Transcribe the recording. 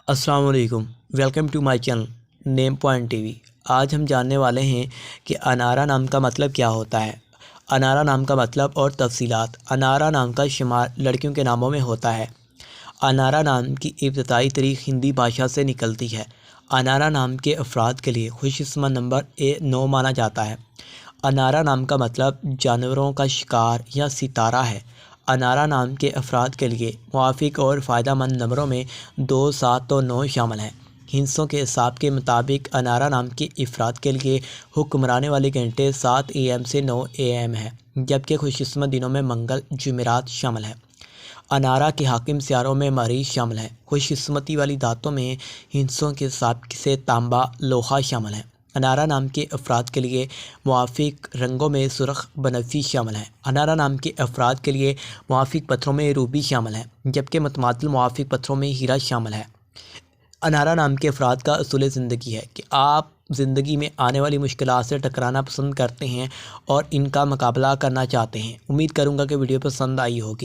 السلام علیکم، welcome to my channel name point TV وی۔ آج ہم جاننے والے ہیں کہ انارا نام کا مطلب کیا ہوتا ہے۔ انارا نام کا مطلب اور تفصیلات۔ انارا نام کا شمار لڑکیوں کے ناموں میں ہوتا ہے۔ انارا نام کی ابتدائی تاریخ ہندی بھاشا سے نکلتی ہے۔ انارا نام کے افراد کے لیے خوش قسمت نمبر 9 مانا جاتا ہے۔ انارا نام کا مطلب جانوروں کا شکار یا ستارہ ہے۔ انارا نام کے افراد کے لیے موافق اور فائدہ مند نمبروں میں 2، 7 اور 9 شامل ہیں۔ ہندسوں کے حساب کے مطابق انارا نام کے افراد کے لیے حکمرانے والے گھنٹے 7 AM سے 9 AM ہیں، جبکہ خوش قسمت دنوں میں منگل، جمعرات شامل ہیں۔ انارا کے حاکم سیاروں میں مریخ شامل ہے۔ خوش قسمتی والی دھاتوں میں ہندسوں کے حساب سے تانبا، لوہا شامل ہیں۔ انارا نام کے افراد کے لیے موافق رنگوں میں سرخ، بنفشی شامل ہیں۔ انارا نام کے افراد کے لیے موافق پتھروں میں روبی شامل ہیں، جبکہ متماثل موافق پتھروں میں ہیرا شامل ہے۔ انارا نام کے افراد کا اصول زندگی ہے کہ آپ زندگی میں آنے والی مشکلات سے ٹکرانا پسند کرتے ہیں اور ان کا مقابلہ کرنا چاہتے ہیں۔ امید کروں گا کہ ویڈیو پسند آئی ہوگی۔